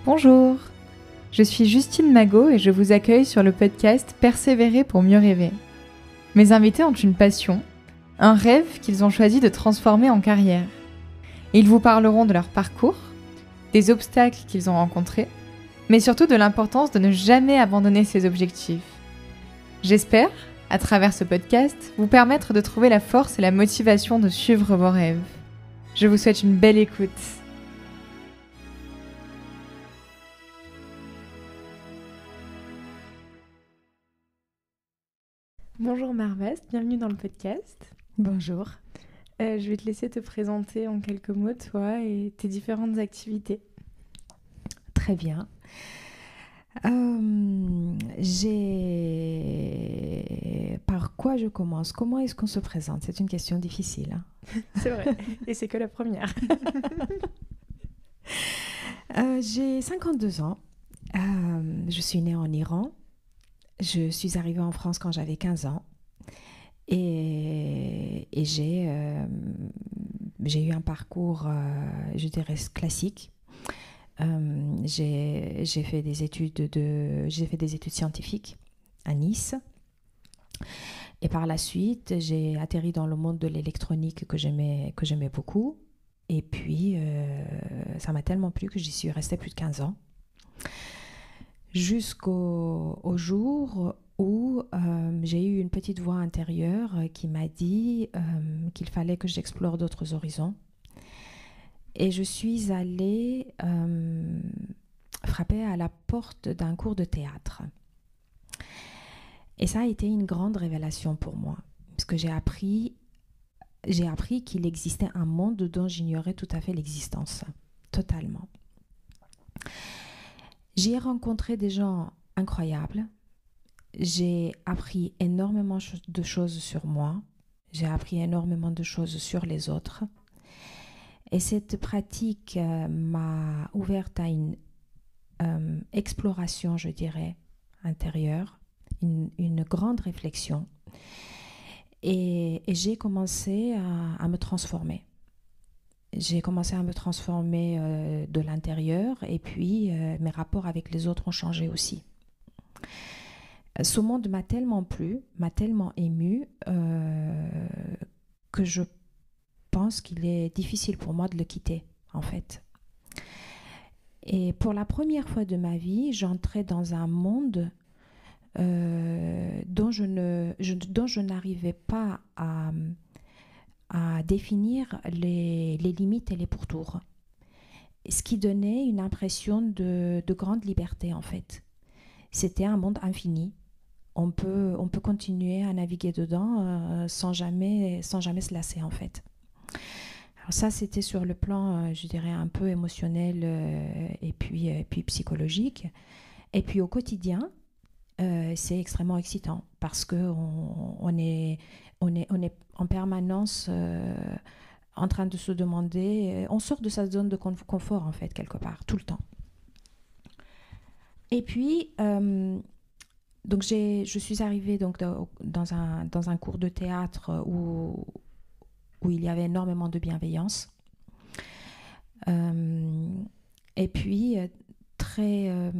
Bonjour, je suis Justine Magot et je vous accueille sur le podcast Persévérer pour mieux rêver. Mes invités ont une passion, un rêve qu'ils ont choisi de transformer en carrière. Ils vous parleront de leur parcours, des obstacles qu'ils ont rencontrés, mais surtout de l'importance de ne jamais abandonner ses objectifs. J'espère, à travers ce podcast, vous permettre de trouver la force et la motivation de suivre vos rêves. Je vous souhaite une belle écoute. Bonjour Marvast, bienvenue dans le podcast. Bonjour. Je vais te laisser te présenter en quelques mots, toi et tes différentes activités. Très bien. Par quoi je commence? Comment est-ce qu'on se présente? C'est une question difficile. C'est vrai, et c'est que la première. J'ai 52 ans. Je suis née en Iran. Je suis arrivée en France quand j'avais 15 ans. Et j'ai eu un parcours, je dirais, classique. J'ai fait des études scientifiques à Nice. Et par la suite, j'ai atterri dans le monde de l'électronique que j'aimais beaucoup. Et puis, ça m'a tellement plu que j'y suis restée plus de 15 ans. Jusqu'au jour où j'ai eu une petite voix intérieure qui m'a dit qu'il fallait que j'explore d'autres horizons. Et je suis allée frapper à la porte d'un cours de théâtre. Et ça a été une grande révélation pour moi, parce que j'ai appris qu'il existait un monde dont j'ignorais tout à fait l'existence, totalement. J'y ai rencontré des gens incroyables. J'ai appris énormément de choses sur moi. J'ai appris énormément de choses sur les autres. Et cette pratique m'a ouverte à une exploration, je dirais, intérieure, une grande réflexion. Et j'ai commencé à me transformer. J'ai commencé à me transformer de l'intérieur et puis mes rapports avec les autres ont changé aussi. Ce monde m'a tellement plu, m'a tellement émue que je pense qu'il est difficile pour moi de le quitter, en fait. Et pour la première fois de ma vie, j'entrais dans un monde dont je n'arrivais pas à définir les limites et les pourtours. Ce qui donnait une impression de grande liberté, en fait. C'était un monde infini. On peut continuer à naviguer dedans sans jamais se lasser, en fait. Alors ça, c'était sur le plan, je dirais, un peu émotionnel et puis psychologique. Et puis au quotidien, c'est extrêmement excitant parce qu'on est en permanence en train de se demander, on sort de sa zone de confort, en fait, quelque part, tout le temps. Et puis, donc je suis arrivée donc, dans un cours de théâtre où il y avait énormément de bienveillance. Et puis, très,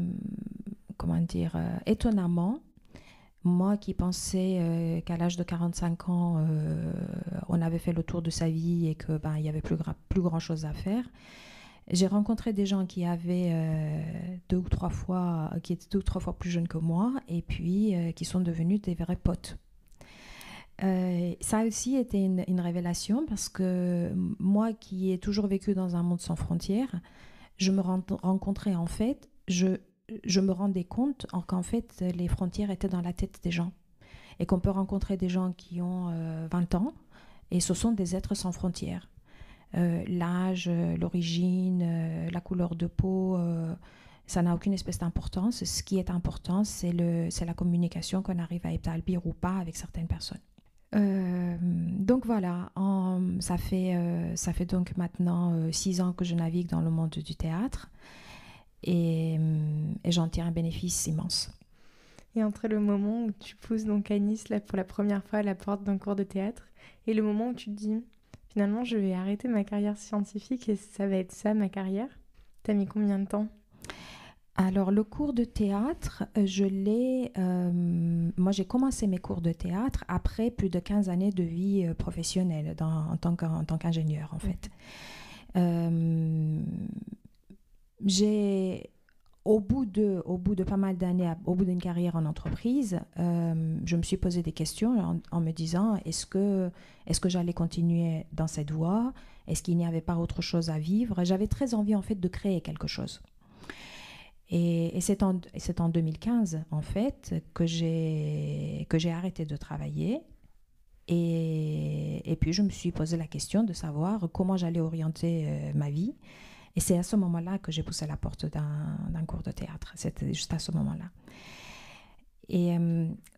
étonnamment, moi qui pensais qu'à l'âge de 45 ans, on avait fait le tour de sa vie et qu'il n'y avait plus grand chose à faire, j'ai rencontré des gens qui avaient qui étaient 2 ou 3 fois plus jeunes que moi et puis qui sont devenus des vrais potes. Ça a aussi été une révélation parce que moi qui ai toujours vécu dans un monde sans frontières, je me rencontrais en fait, je me rendais compte qu'en fait les frontières étaient dans la tête des gens et qu'on peut rencontrer des gens qui ont 20 ans et ce sont des êtres sans frontières. L'âge, l'origine, la couleur de peau, ça n'a aucune espèce d'importance. Ce qui est important, c'est la communication qu'on arrive à établir ou pas avec certaines personnes. Donc voilà, ça fait donc maintenant 6 ans que je navigue dans le monde du théâtre et j'en tire un bénéfice immense. Et entre le moment où tu pousses donc à Nice là, pour la première fois à la porte d'un cours de théâtre et le moment où tu te dis finalement je vais arrêter ma carrière scientifique et ça va être ça ma carrière, t'as mis combien de temps? Alors, le cours de théâtre, moi j'ai commencé mes cours de théâtre après plus de 15 années de vie professionnelle en tant qu'ingénieur en fait. J'ai, au bout de pas mal d'années, au bout d'une carrière en entreprise, je me suis posé des questions en me disant est-ce que j'allais continuer dans cette voie? Est-ce qu'il n'y avait pas autre chose à vivre? J'avais très envie en fait de créer quelque chose. Et c'est en 2015 en fait que j'ai arrêté de travailler. Et puis je me suis posé la question de savoir comment j'allais orienter ma vie. Et c'est à ce moment-là que j'ai poussé la porte d'un cours de théâtre. C'était juste à ce moment-là. Et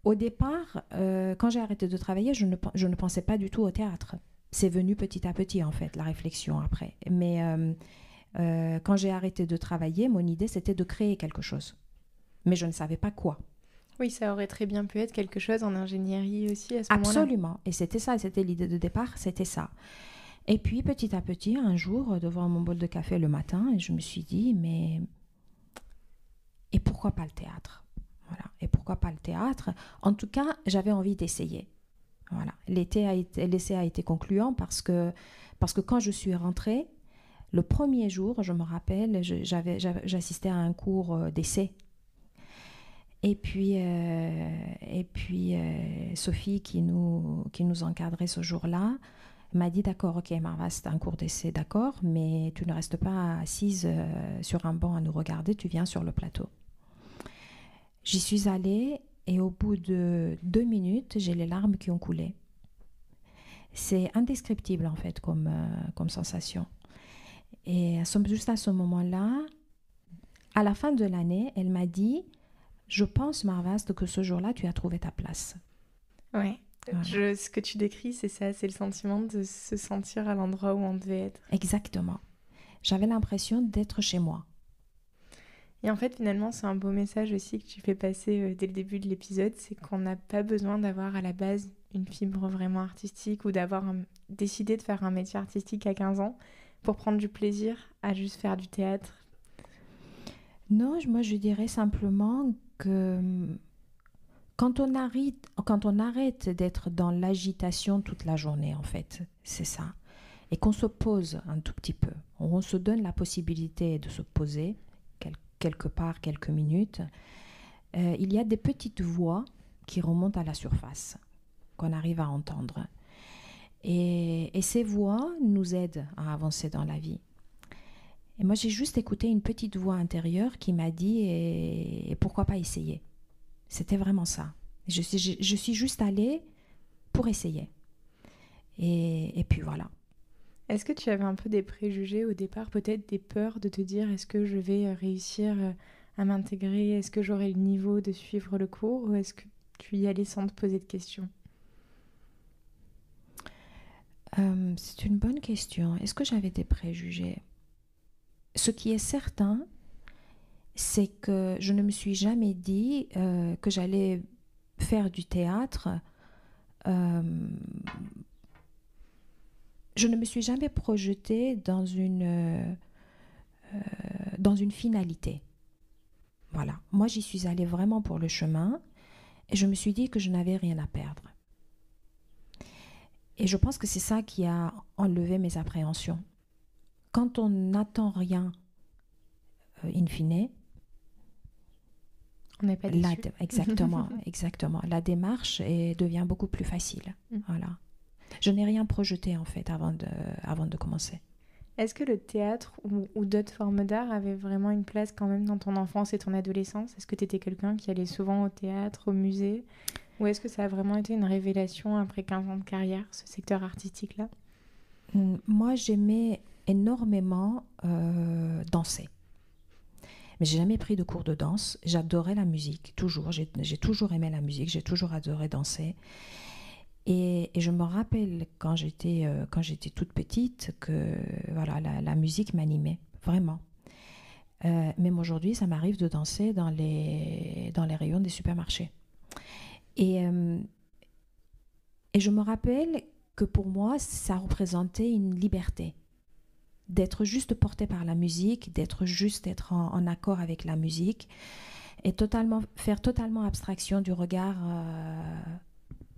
au départ, quand j'ai arrêté de travailler, je ne pensais pas du tout au théâtre. C'est venu petit à petit, en fait, la réflexion après. Mais quand j'ai arrêté de travailler, mon idée, c'était de créer quelque chose. Mais je ne savais pas quoi. Oui, ça aurait très bien pu être quelque chose en ingénierie aussi à ce moment-là. Absolument. Et c'était ça, c'était l'idée de départ, c'était ça. Et puis, petit à petit, un jour, devant mon bol de café le matin, je me suis dit, mais... Et pourquoi pas le théâtre? Voilà. Et pourquoi pas le théâtre? En tout cas, j'avais envie d'essayer. Voilà. L'essai a été concluant parce que quand je suis rentrée, le premier jour, je me rappelle, j'assistais à un cours d'essai. Et puis Sophie, qui nous encadrait ce jour-là, m'a dit d'accord, ok Marva, c'est un cours d'essai, d'accord, mais tu ne restes pas assise sur un banc à nous regarder, tu viens sur le plateau. J'y suis allée et au bout de 2 minutes, j'ai les larmes qui ont coulé. C'est indescriptible en fait comme sensation. Et juste à ce moment-là, à la fin de l'année, elle m'a dit « Je pense, Marvast, que ce jour-là, tu as trouvé ta place. » Ouais. Voilà. Ce que tu décris, c'est ça, c'est le sentiment de se sentir à l'endroit où on devait être. Exactement. J'avais l'impression d'être chez moi. Et en fait, finalement, c'est un beau message aussi que tu fais passer dès le début de l'épisode, c'est qu'on n'a pas besoin d'avoir à la base une fibre vraiment artistique ou d'avoir décidé de faire un métier artistique à 15 ans pour prendre du plaisir à juste faire du théâtre. Non, moi je dirais simplement que quand on arrête d'être dans l'agitation toute la journée, en fait, c'est ça, et qu'on se pose un tout petit peu, on se donne la possibilité de se poser quelque part, quelques minutes, il y a des petites voix qui remontent à la surface, qu'on arrive à entendre. Et ces voix nous aident à avancer dans la vie. Et moi, j'ai juste écouté une petite voix intérieure qui m'a dit et pourquoi pas essayer. C'était vraiment ça. Je suis juste allée pour essayer. Et puis voilà. Est-ce que tu avais un peu des préjugés au départ, peut-être des peurs de te dire est-ce que je vais réussir à m'intégrer, est-ce que j'aurai le niveau de suivre le cours ou est-ce que tu y allais sans te poser de questions? C'est une bonne question. Est-ce que j'avais des préjugés? Ce qui est certain, c'est que je ne me suis jamais dit que j'allais faire du théâtre. Je ne me suis jamais projetée dans une finalité. Voilà. Moi, j'y suis allée vraiment pour le chemin et je me suis dit que je n'avais rien à perdre. Et je pense que c'est ça qui a enlevé mes appréhensions. Quand on n'attend rien, in fine, on n'est pas déçu. Exactement. La démarche devient beaucoup plus facile. Voilà. Je n'ai rien projeté en fait avant de commencer. Est-ce que le théâtre ou d'autres formes d'art avaient vraiment une place quand même dans ton enfance et ton adolescence? Est-ce que tu étais quelqu'un qui allait souvent au théâtre, au musée? Ou est-ce que ça a vraiment été une révélation après 15 ans de carrière, ce secteur artistique-là? Moi, j'aimais énormément danser. Mais j'ai jamais pris de cours de danse. J'adorais la musique, toujours. J'ai toujours aimé la musique, j'ai toujours adoré danser. Et je me rappelle quand j'étais toute petite que voilà, la musique m'animait, vraiment. Même aujourd'hui, ça m'arrive de danser dans les rayons des supermarchés. Et je me rappelle que pour moi, ça représentait une liberté. d'être juste porté par la musique, d'être en accord avec la musique et faire totalement abstraction du regard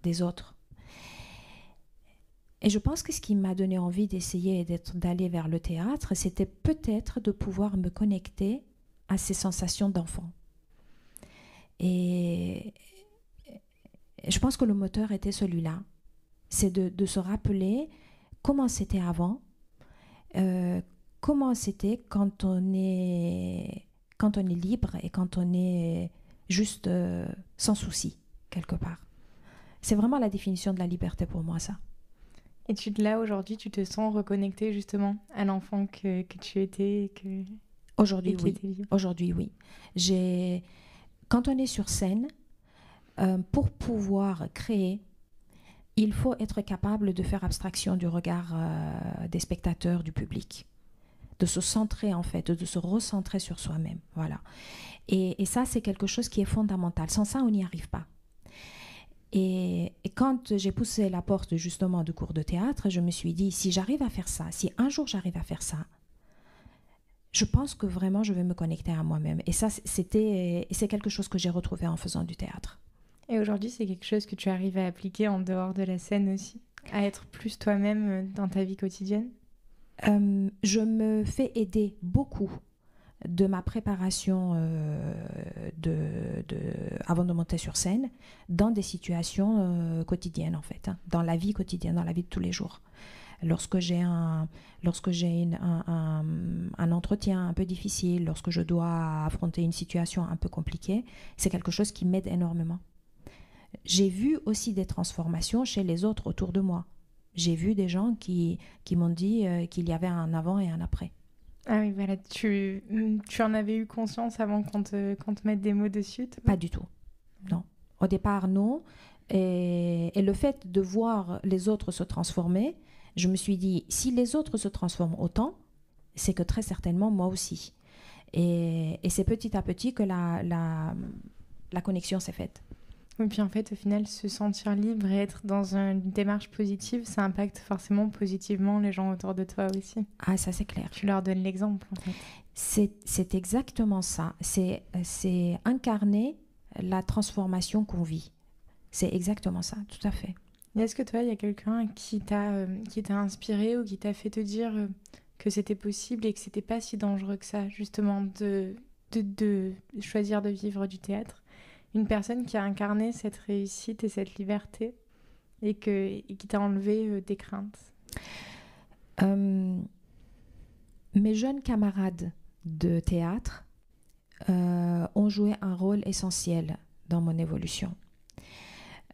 des autres. Et je pense que ce qui m'a donné envie d'essayer d'aller vers le théâtre, c'était peut-être de pouvoir me connecter à ces sensations d'enfant. Et je pense que le moteur était celui-là. C'est de se rappeler comment c'était avant, comment c'était quand on est libre et quand on est juste sans souci, quelque part. C'est vraiment la définition de la liberté pour moi, ça. Et là, aujourd'hui, tu te sens reconnectée justement à l'enfant que tu étais Aujourd'hui, oui. Aujourd'hui, oui. Quand on est sur scène, pour pouvoir créer, il faut être capable de faire abstraction du regard des spectateurs, du public, de se centrer en fait, de se recentrer sur soi-même. Voilà. Et ça, c'est quelque chose qui est fondamental. Sans ça, on n'y arrive pas. Et quand j'ai poussé la porte justement du cours de théâtre, je me suis dit, si j'arrive à faire ça, si un jour j'arrive à faire ça, je pense que vraiment je vais me connecter à moi-même. Et ça, c'est quelque chose que j'ai retrouvé en faisant du théâtre. Et aujourd'hui, c'est quelque chose que tu arrives à appliquer en dehors de la scène aussi, à être plus toi-même dans ta vie quotidienne? Je me fais aider beaucoup de ma préparation avant de monter sur scène dans des situations quotidiennes en fait, hein, dans la vie quotidienne, dans la vie de tous les jours. Lorsque j'ai un entretien un peu difficile, lorsque je dois affronter une situation un peu compliquée, c'est quelque chose qui m'aide énormément. J'ai vu aussi des transformations chez les autres autour de moi. J'ai vu des gens qui m'ont dit qu'il y avait un avant et un après. Ah oui, voilà, tu en avais eu conscience avant qu'on te mette des mots dessus? Pas du tout, non. Au départ, non. Et le fait de voir les autres se transformer, je me suis dit, si les autres se transforment autant, c'est que très certainement moi aussi. Et c'est petit à petit que la connexion s'est faite. Oui, puis en fait, au final, se sentir libre et être dans une démarche positive, ça impacte forcément positivement les gens autour de toi aussi. Ah, ça c'est clair. Tu leur donnes l'exemple, en fait. C'est exactement ça. C'est incarner la transformation qu'on vit. C'est exactement ça, tout à fait. Et est-ce que toi, il y a quelqu'un qui t'a inspiré ou qui t'a fait te dire que c'était possible et que c'était pas si dangereux que ça, justement, de choisir de vivre du théâtre? Une personne qui a incarné cette réussite et cette liberté et qui t'a enlevé des craintes? Mes jeunes camarades de théâtre ont joué un rôle essentiel dans mon évolution.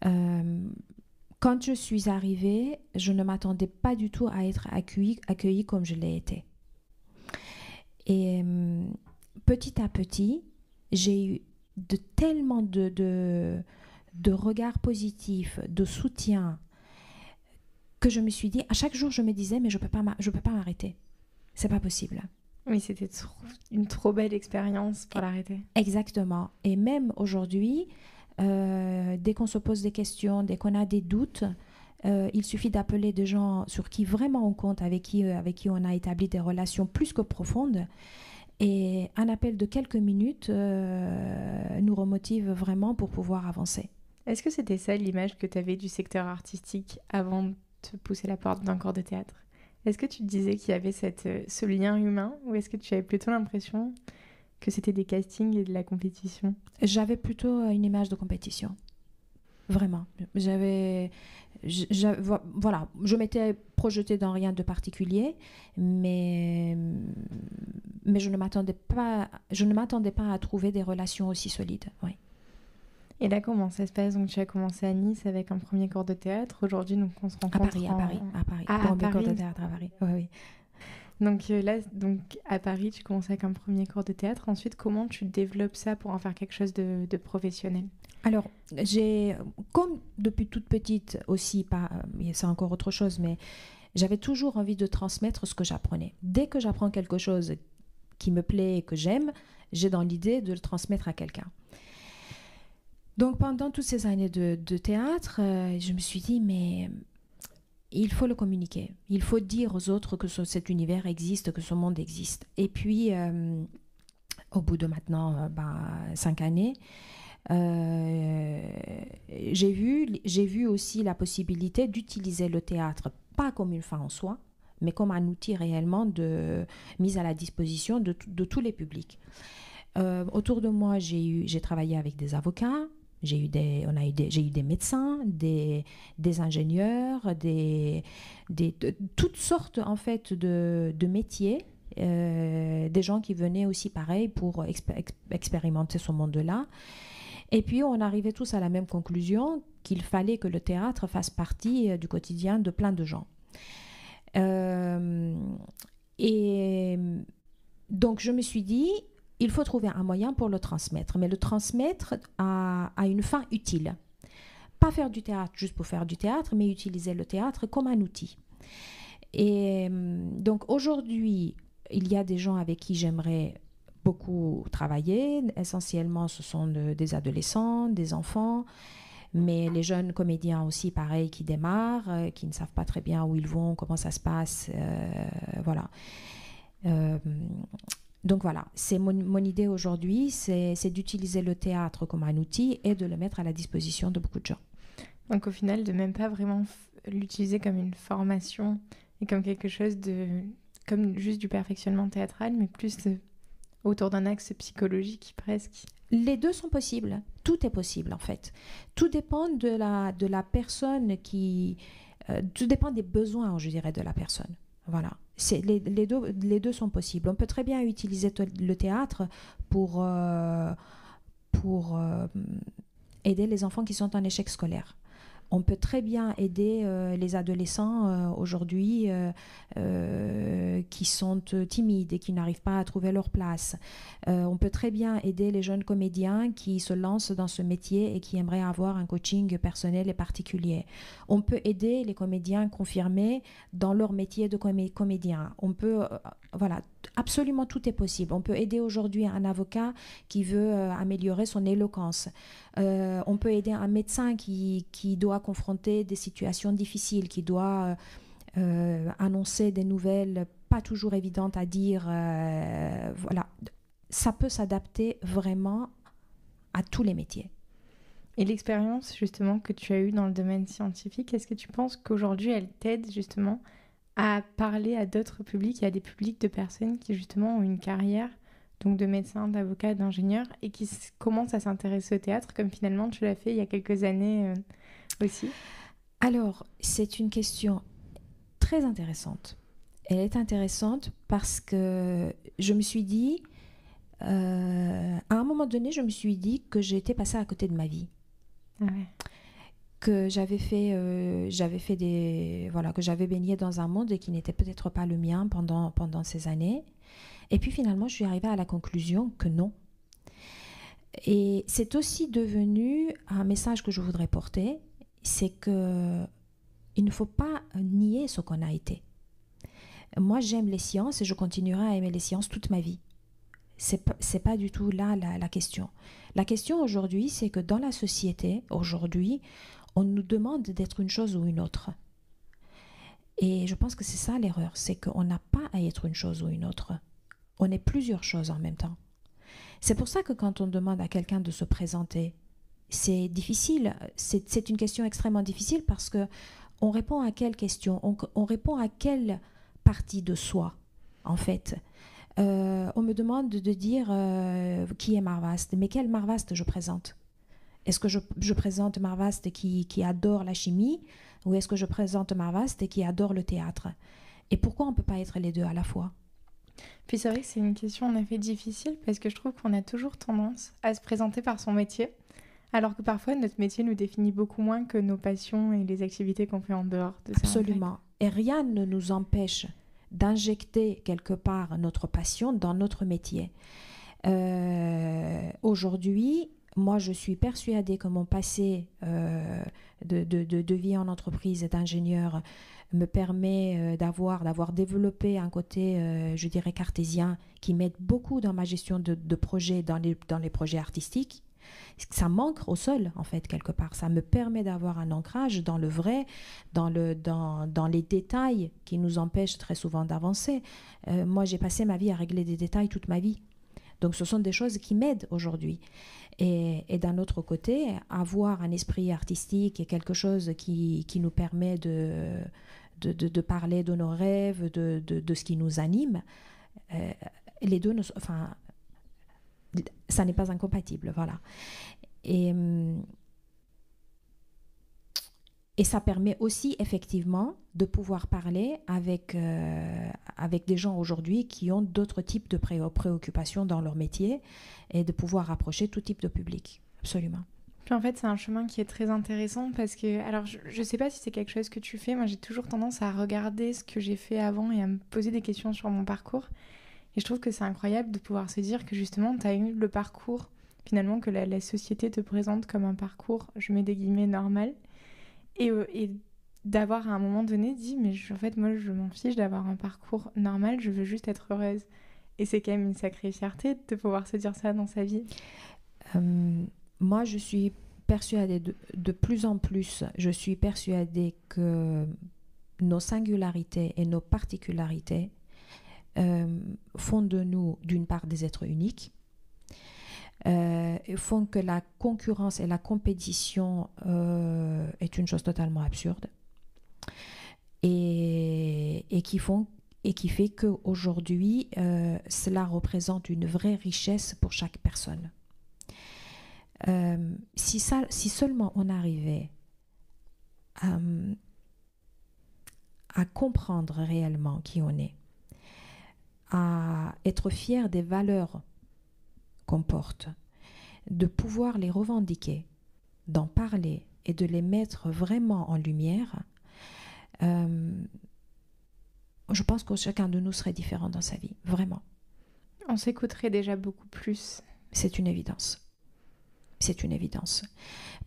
Quand je suis arrivée, je ne m'attendais pas du tout à être accueillie comme je l'ai été. Et petit à petit, j'ai eu tellement de regards positifs, de soutien, que je me suis dit, à chaque jour je me disais, mais je peux pas m'arrêter, c'est pas possible. Oui, c'était une trop belle expérience pour l'arrêter. Exactement. Et même aujourd'hui, dès qu'on se pose des questions, dès qu'on a des doutes, il suffit d'appeler des gens sur qui vraiment on compte, avec qui on a établi des relations plus que profondes. Et un appel de quelques minutes nous remotive vraiment pour pouvoir avancer. Est-ce que c'était ça l'image que tu avais du secteur artistique avant de te pousser la porte d'un cours de théâtre? Est-ce que tu te disais qu'il y avait ce lien humain ou est-ce que tu avais plutôt l'impression que c'était des castings et de la compétition? J'avais plutôt une image de compétition. Vraiment. Voilà, je m'étais projetée dans rien de particulier, mais je ne m'attendais pas à trouver des relations aussi solides. Oui. Et là, comment ça se passe? Donc, tu as commencé à Nice avec un premier cours de théâtre. Aujourd'hui, donc, on se rencontre à Paris. À Premier Paris. cours de théâtre à Paris. Oui. Donc là, à Paris, tu commences avec un premier cours de théâtre. Ensuite, comment tu développes ça pour en faire quelque chose de professionnel? Alors, comme depuis toute petite aussi, c'est encore autre chose, mais j'avais toujours envie de transmettre ce que j'apprenais. Dès que j'apprends quelque chose qui me plaît et que j'aime, j'ai dans l'idée de le transmettre à quelqu'un. Donc, pendant toutes ces années de théâtre, je me suis dit, mais il faut le communiquer. Il faut dire aux autres que cet univers existe, que ce monde existe. Et puis, au bout de maintenant 5 années, j'ai vu aussi la possibilité d'utiliser le théâtre, pas comme une fin en soi, mais comme un outil réellement mis à la disposition de tous les publics. Autour de moi, j'ai travaillé avec des avocats, j'ai eu des médecins, des ingénieurs, toutes sortes en fait de métiers, des gens qui venaient aussi pareil pour expérimenter ce monde-là. Et puis on arrivait tous à la même conclusion qu'il fallait que le théâtre fasse partie du quotidien de plein de gens. Et donc je me suis dit, il faut trouver un moyen pour le transmettre, mais le transmettre à une fin utile. Pas faire du théâtre juste pour faire du théâtre, mais utiliser le théâtre comme un outil. Et donc aujourd'hui, il y a des gens avec qui j'aimerais beaucoup travailler. Essentiellement, ce sont des adolescents, des enfants, mais les jeunes comédiens aussi, pareil, qui démarrent, qui ne savent pas très bien où ils vont, comment ça se passe. Voilà. Donc voilà, c'est mon idée aujourd'hui, c'est d'utiliser le théâtre comme un outil et de le mettre à la disposition de beaucoup de gens. Donc au final, de même pas vraiment l'utiliser comme une formation et comme quelque chose comme juste du perfectionnement théâtral, mais plus autour d'un axe psychologique presque. Les deux sont possibles, tout est possible en fait. Tout dépend de la personne tout dépend des besoins, je dirais, de la personne. Voilà. Les deux sont possibles. On peut très bien utiliser le théâtre pour aider les enfants qui sont en échec scolaire. On peut très bien aider les adolescents aujourd'hui qui sont timides et qui n'arrivent pas à trouver leur place. On peut très bien aider les jeunes comédiens qui se lancent dans ce métier et qui aimeraient avoir un coaching personnel et particulier. On peut aider les comédiens confirmés dans leur métier de comédien. On peut, voilà, absolument tout est possible. On peut aider aujourd'hui un avocat qui veut améliorer son éloquence. On peut aider un médecin qui doit confronter des situations difficiles, qui doit annoncer des nouvelles pas toujours évidentes à dire. Voilà, ça peut s'adapter vraiment à tous les métiers. Et l'expérience justement que tu as eue dans le domaine scientifique, est-ce que tu penses qu'aujourd'hui elle t'aide justement à parler à d'autres publics et à des publics de personnes qui justement ont une carrière, donc de médecins, d'avocats, d'ingénieurs, et qui commencent à s'intéresser au théâtre, comme finalement tu l'as fait il y a quelques années aussi? Alors, c'est une question très intéressante. Elle est intéressante parce que je me suis dit, à un moment donné, je me suis dit que j'étais passée à côté de ma vie. Ah ouais. Que j'avais fait que j'avais baigné dans un monde qui n'était peut-être pas le mien pendant ces années. Et puis finalement, je suis arrivée à la conclusion que non. Et c'est aussi devenu un message que je voudrais porter, c'est que il ne faut pas nier ce qu'on a été. Moi, j'aime les sciences et je continuerai à aimer les sciences toute ma vie. C'est pas du tout là la question. La question aujourd'hui, c'est que dans la société, aujourd'hui, on nous demande d'être une chose ou une autre. Et je pense que c'est ça l'erreur, c'est qu'on n'a pas à être une chose ou une autre. On est plusieurs choses en même temps. C'est pour ça que quand on demande à quelqu'un de se présenter, c'est difficile, c'est une question extrêmement difficile parce que on répond à quelle question, on répond à quelle partie de soi, en fait. On me demande de dire qui est Marvaste, mais quel Marvaste je présente? Est-ce que je présente Marvaste qui adore la chimie ou est-ce que je présente Marvaste qui adore le théâtre? Et pourquoi on ne peut pas être les deux à la fois? Puis c'est vrai que c'est une question en effet difficile parce que je trouve qu'on a toujours tendance à se présenter par son métier, alors que parfois notre métier nous définit beaucoup moins que nos passions et les activités qu'on fait en dehors de ça. Absolument. Et rien ne nous empêche d'injecter quelque part notre passion dans notre métier. Aujourd'hui, moi, je suis persuadée que mon passé de vie en entreprise et d'ingénieur me permet d'avoir développé un côté, je dirais, cartésien qui m'aide beaucoup dans ma gestion de projets, dans les projets artistiques. Ça m'ancre au sol, en fait, quelque part. Ça me permet d'avoir un ancrage dans le vrai, dans les détails qui nous empêchent très souvent d'avancer. Moi, j'ai passé ma vie à régler des détails toute ma vie. Donc, ce sont des choses qui m'aident aujourd'hui. Et d'un autre côté, avoir un esprit artistique et quelque chose qui nous permet de parler de nos rêves, de ce qui nous anime, les deux, ça n'est pas incompatible, voilà. Et ça permet aussi effectivement de pouvoir parler avec des gens aujourd'hui qui ont d'autres types de préoccupations dans leur métier et de pouvoir approcher tout type de public, absolument. Puis en fait, c'est un chemin qui est très intéressant parce que, alors je ne sais pas si c'est quelque chose que tu fais, moi j'ai toujours tendance à regarder ce que j'ai fait avant et à me poser des questions sur mon parcours. Et je trouve que c'est incroyable de pouvoir se dire que justement, tu as eu le parcours, finalement, que la société te présente comme un parcours, je mets des guillemets, normal. Et d'avoir à un moment donné dit, mais en fait, moi, je m'en fiche d'avoir un parcours normal, je veux juste être heureuse. Et c'est quand même une sacrée fierté de pouvoir se dire ça dans sa vie. Moi, je suis persuadée, de plus en plus, je suis persuadée que nos singularités et nos particularités font de nous, d'une part, des êtres uniques, font que la concurrence et la compétition est une chose totalement absurde, et qui fait qu'aujourd'hui, cela représente une vraie richesse pour chaque personne. Si seulement on arrivait à comprendre réellement qui on est, à être fier des valeurs qu'on porte, de pouvoir les revendiquer, d'en parler et de les mettre vraiment en lumière, je pense que chacun de nous serait différent dans sa vie, vraiment. On s'écouterait déjà beaucoup plus. C'est une évidence. C'est une évidence.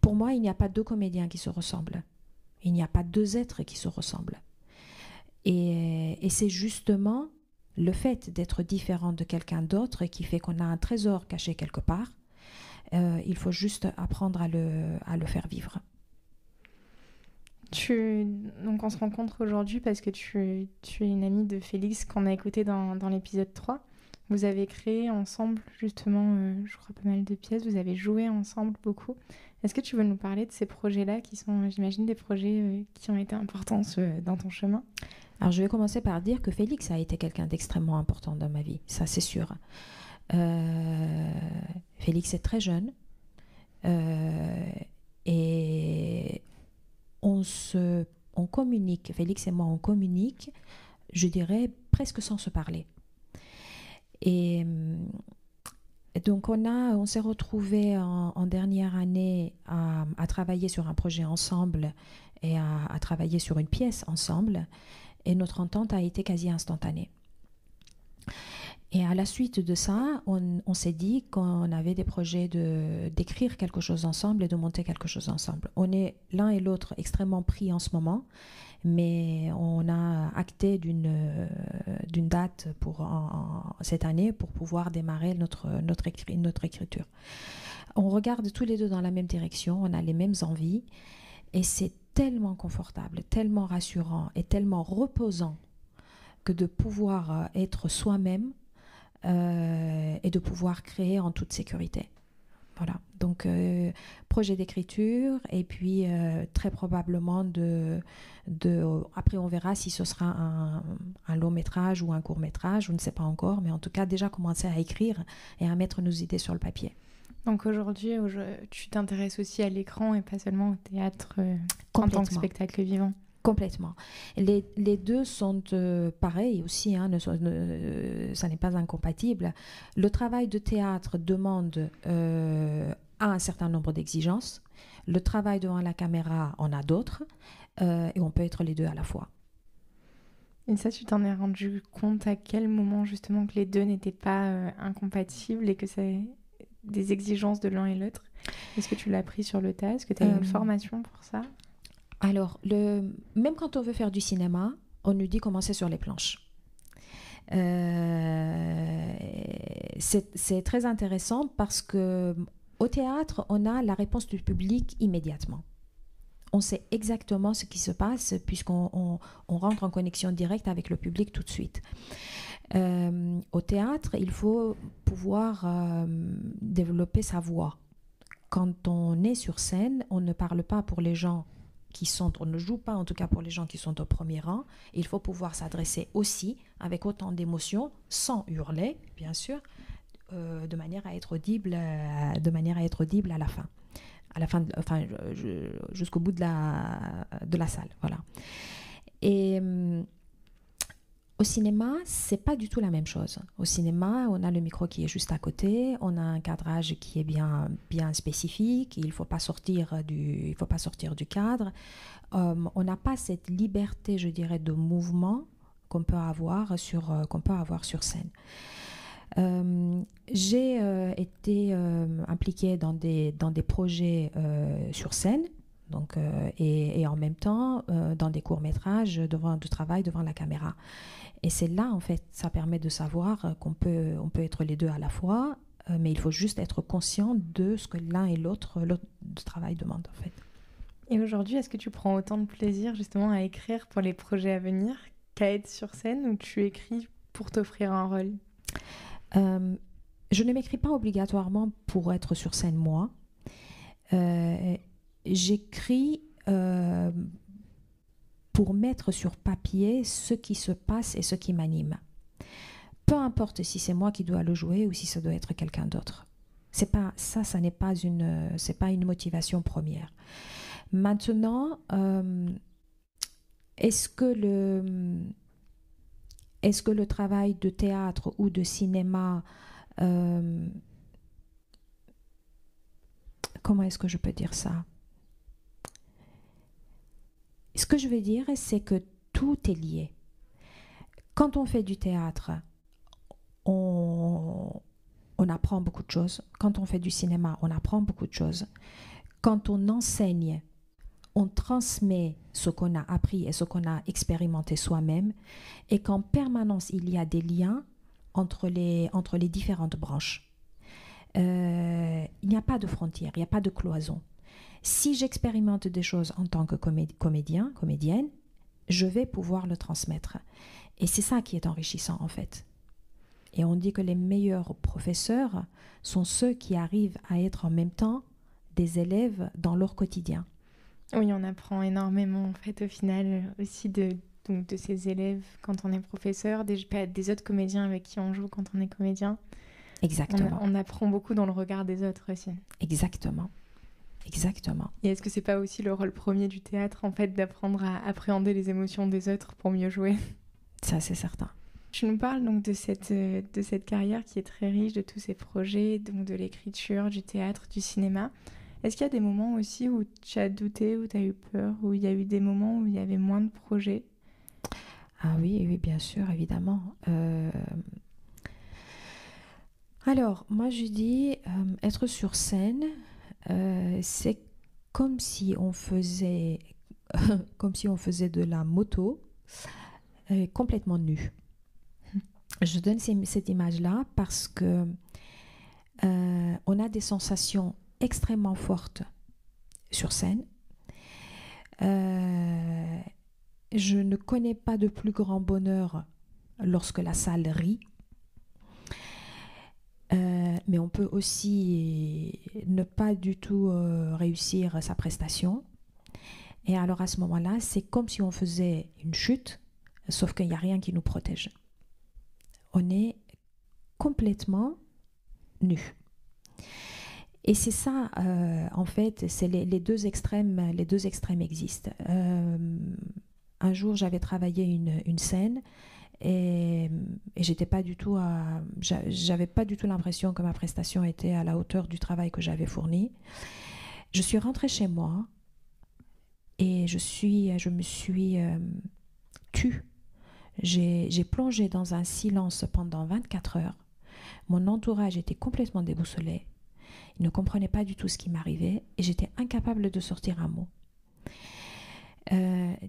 Pour moi, il n'y a pas deux comédiens qui se ressemblent. Il n'y a pas deux êtres qui se ressemblent. Et c'est justement le fait d'être différent de quelqu'un d'autre qui fait qu'on a un trésor caché quelque part. Il faut juste apprendre à le faire vivre. Donc on se rencontre aujourd'hui parce que tu es une amie de Félix qu'on a écouté dans l'épisode 3. Vous avez créé ensemble justement, je crois, pas mal de pièces. Vous avez joué ensemble beaucoup. Est-ce que tu veux nous parler de ces projets-là qui sont, j'imagine, des projets qui ont été importants dans ton chemin ? Alors je vais commencer par dire que Félix a été quelqu'un d'extrêmement important dans ma vie, ça c'est sûr. Félix est très jeune et on communique, Félix et moi on communique, je dirais presque sans se parler. Et donc on s'est retrouvés en dernière année à travailler sur un projet ensemble et à travailler sur une pièce ensemble, et notre entente a été quasi instantanée. Et à la suite de ça, on s'est dit qu'on avait des projets d'écrire quelque chose ensemble et de monter quelque chose ensemble. On est l'un et l'autre extrêmement pris en ce moment, mais on a acté d'une date cette année pour pouvoir démarrer notre écriture. On regarde tous les deux dans la même direction, on a les mêmes envies, et c'est tellement confortable, tellement rassurant et tellement reposant que de pouvoir être soi-même et de pouvoir créer en toute sécurité. Voilà, donc projet d'écriture, et puis très probablement après on verra si ce sera un long métrage ou un court métrage, je ne sais pas encore, mais en tout cas déjà commencer à écrire et à mettre nos idées sur le papier. Donc aujourd'hui, tu t'intéresses aussi à l'écran et pas seulement au théâtre en tant que spectacle vivant. Complètement. Les deux sont pareils aussi, hein, ça n'est pas incompatible. Le travail de théâtre demande a un certain nombre d'exigences. Le travail devant la caméra en a d'autres, et on peut être les deux à la fois. Et ça, tu t'en es rendu compte à quel moment justement que les deux n'étaient pas incompatibles et que c'est des exigences de l'un et l'autre? Est-ce que tu l'as appris sur le tas? Est-ce que tu as eu une formation pour ça? Alors, même quand on veut faire du cinéma, on nous dit commencer sur les planches. C'est très intéressant parce que Au théâtre, on a la réponse du public immédiatement. On sait exactement ce qui se passe puisqu'on rentre en connexion directe avec le public tout de suite. Au théâtre, il faut pouvoir développer sa voix. Quand on est sur scène, on ne parle pas pour les gens on ne joue pas en tout cas pour les gens qui sont au premier rang. Il faut pouvoir s'adresser aussi avec autant d'émotion, sans hurler, bien sûr, de manière à être audible à la fin. Jusqu'au bout de la salle, voilà. Et au cinéma, c'est pas du tout la même chose. Au cinéma, on a le micro qui est juste à côté, on a un cadrage qui est bien spécifique, il faut pas sortir du cadre. On n'a pas cette liberté, je dirais, de mouvement qu'on peut avoir sur scène. J'ai été impliquée dans des projets sur scène, donc, et en même temps dans des courts-métrages de travail devant la caméra. Et c'est là, en fait, ça permet de savoir on peut être les deux à la fois, mais il faut juste être conscient de ce que l'un et l'autre travail demandent, en fait. Et aujourd'hui, est-ce que tu prends autant de plaisir justement à écrire pour les projets à venir qu'à être sur scène, ou tu écris pour t'offrir un rôle ? Je ne m'écris pas obligatoirement pour être sur scène, moi. J'écris pour mettre sur papier ce qui se passe et ce qui m'anime. Peu importe si c'est moi qui dois le jouer ou si ça doit être quelqu'un d'autre. Ça n'est pas une motivation première. Maintenant, est-ce que le travail de théâtre ou de cinéma, comment est-ce que je peux dire ça ? Ce que je veux dire, c'est que tout est lié. Quand on fait du théâtre, on apprend beaucoup de choses. Quand on fait du cinéma, on apprend beaucoup de choses. Quand on enseigne, on transmet ce qu'on a appris et ce qu'on a expérimenté soi-même, et qu'en permanence, il y a des liens entre les différentes branches. Il n'y a pas de frontières, il n'y a pas de cloison. Si j'expérimente des choses en tant que comédienne, je vais pouvoir le transmettre. Et c'est ça qui est enrichissant, en fait. Et on dit que les meilleurs professeurs sont ceux qui arrivent à être en même temps des élèves dans leur quotidien. Oui, on apprend énormément, en fait, au final, aussi de ces élèves quand on est professeur, des autres comédiens avec qui on joue quand on est comédien. Exactement. On apprend beaucoup dans le regard des autres aussi. Exactement. Et est-ce que c'est pas aussi le rôle premier du théâtre, en fait, d'apprendre à appréhender les émotions des autres pour mieux jouer ? Ça, c'est certain. Tu nous parles donc de cette carrière qui est très riche, de tous ces projets, donc de l'écriture, du théâtre, du cinéma. Est-ce qu'il y a des moments aussi où tu as douté, où tu as eu peur, où il y a eu des moments où il y avait moins de projets ? Ah oui, bien sûr, évidemment. Alors, moi je dis, être sur scène, c'est comme si on faisait de la moto complètement nu. Je donne cette image-là parce que on a des sensations extrêmement fortes sur scène. Je ne connais pas de plus grand bonheur lorsque la salle rit. Mais on peut aussi ne pas du tout réussir sa prestation. Et alors à ce moment-là, c'est comme si on faisait une chute, sauf qu'il n'y a rien qui nous protège. On est complètement nu. Et c'est ça, en fait, c'est les deux extrêmes existent. Un jour, j'avais travaillé une scène et j'avais pas du tout l'impression que ma prestation était à la hauteur du travail que j'avais fourni. Je suis rentrée chez moi et je me suis tue. J'ai plongé dans un silence pendant 24 heures. Mon entourage était complètement déboussolé. Il ne comprenait pas du tout ce qui m'arrivait et j'étais incapable de sortir un mot.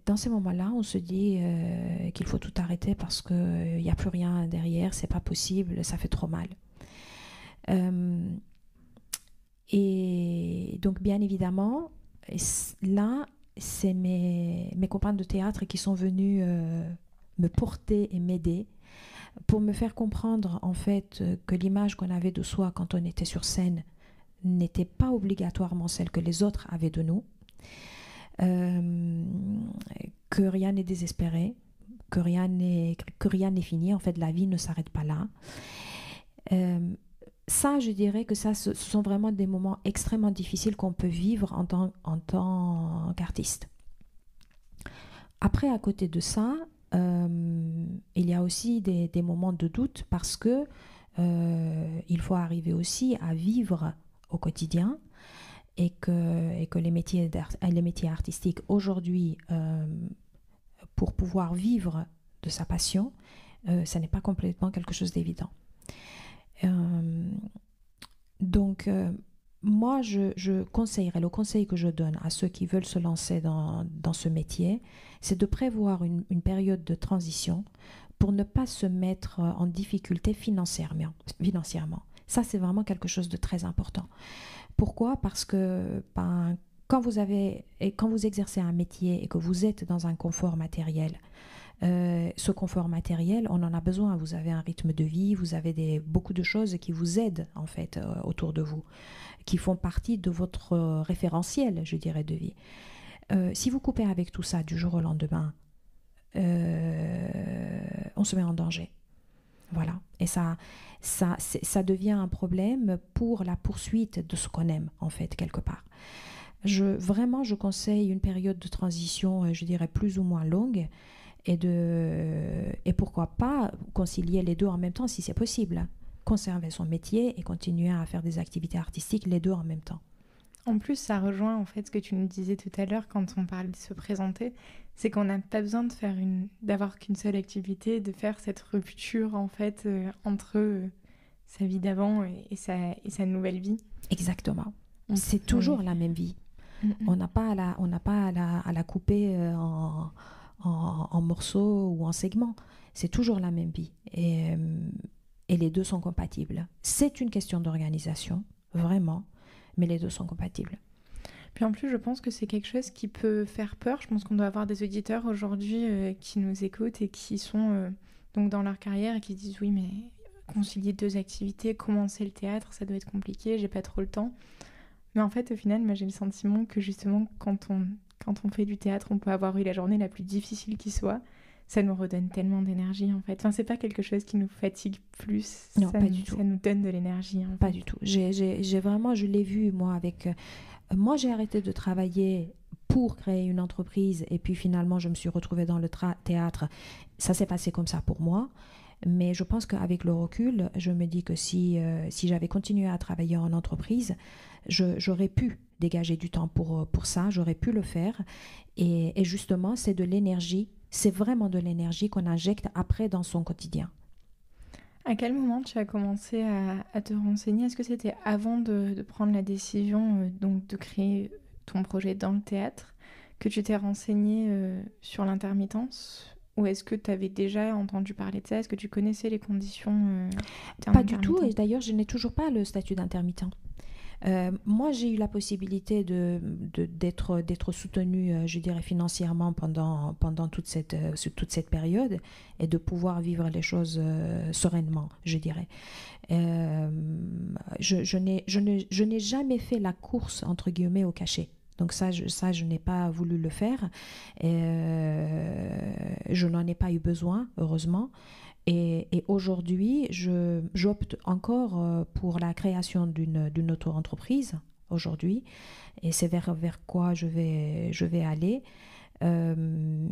Dans ces moments-là, on se dit qu'il faut tout arrêter parce qu'il n'y a plus rien derrière, c'est pas possible, ça fait trop mal. Et donc, bien évidemment, là, c'est mes compagnes de théâtre qui sont venues me porter et m'aider pour me faire comprendre, en fait, que l'image qu'on avait de soi quand on était sur scène n'était pas obligatoirement celle que les autres avaient de nous, que rien n'est désespéré, que rien n'est fini. En fait, la vie ne s'arrête pas là. Ça, je dirais que ça, ce sont vraiment des moments extrêmement difficiles qu'on peut vivre en tant qu'artiste. Après, à côté de ça, il y a aussi des moments de doute parce que il faut arriver aussi à vivre au quotidien et que les métiers artistiques aujourd'hui, pour pouvoir vivre de sa passion, ça n'est pas complètement quelque chose d'évident. Donc, moi, je conseillerais, le conseil que je donne à ceux qui veulent se lancer dans ce métier, c'est de prévoir une période de transition pour ne pas se mettre en difficulté financièrement. Ça, c'est vraiment quelque chose de très important. Pourquoi ? Parce que quand vous exercez un métier et que vous êtes dans un confort matériel, ce confort matériel, on en a besoin. Vous avez un rythme de vie, vous avez beaucoup de choses qui vous aident en fait autour de vous, qui font partie de votre référentiel, je dirais, de vie. Si vous coupez avec tout ça du jour au lendemain, on se met en danger. Voilà. Et ça devient un problème pour la poursuite de ce qu'on aime, en fait, quelque part. Vraiment, je conseille une période de transition, je dirais, plus ou moins longue, et pourquoi pas concilier les deux en même temps si c'est possible. Conserver son métier et continuer à faire des activités artistiques, les deux en même temps. En plus, ça rejoint en fait ce que tu nous disais tout à l'heure quand on parlait de se présenter, c'est qu'on n'a pas besoin d'avoir qu'une seule activité, de faire cette rupture en fait entre sa vie d'avant et sa nouvelle vie. Exactement. C'est toujours la même vie. On n'a pas à la couper en morceaux ou en segments. C'est toujours la même vie. Et les deux sont compatibles. C'est une question d'organisation, vraiment, mais les deux sont compatibles. Puis en plus, je pense que c'est quelque chose qui peut faire peur. Je pense qu'on doit avoir des auditeurs aujourd'hui qui nous écoutent et qui sont donc dans leur carrière et qui se disent « Oui, mais concilier deux activités, commencer le théâtre, ça doit être compliqué, j'ai pas trop le temps. » Mais en fait, au final, moi, j'ai le sentiment que justement, quand on fait du théâtre, on peut avoir eu la journée la plus difficile qui soit. Ça nous redonne tellement d'énergie, en fait. Enfin, c'est pas quelque chose qui nous fatigue plus. Non, pas du tout. Ça nous donne de l'énergie, en fait. Pas du tout. J'ai vraiment, je l'ai vu, moi, avec... moi, j'ai arrêté de travailler pour créer une entreprise et puis finalement, je me suis retrouvée dans le théâtre. Ça s'est passé comme ça pour moi. Mais je pense qu'avec le recul, je me dis que si j'avais continué à travailler en entreprise, j'aurais pu dégager du temps pour ça, j'aurais pu le faire. Et justement, c'est de l'énergie, c'est vraiment de l'énergie qu'on injecte après dans son quotidien. À quel moment tu as commencé à te renseigner ? Est-ce que c'était avant de prendre la décision donc de créer ton projet dans le théâtre que tu t'es renseigné sur l'intermittence ? Ou est-ce que tu avais déjà entendu parler de ça ? Est-ce que tu connaissais les conditions Pas du tout, et d'ailleurs je n'ai toujours pas le statut d'intermittent. Moi j'ai eu la possibilité d'être soutenue, je dirais financièrement pendant toute cette période et de pouvoir vivre les choses sereinement, je dirais. Je n'ai jamais fait la course entre guillemets au cachet. Donc ça, je n'ai pas voulu le faire. Je n'en ai pas eu besoin, heureusement. Et aujourd'hui, j'opte encore pour la création d'une auto-entreprise aujourd'hui. Et c'est vers quoi je vais aller. Mais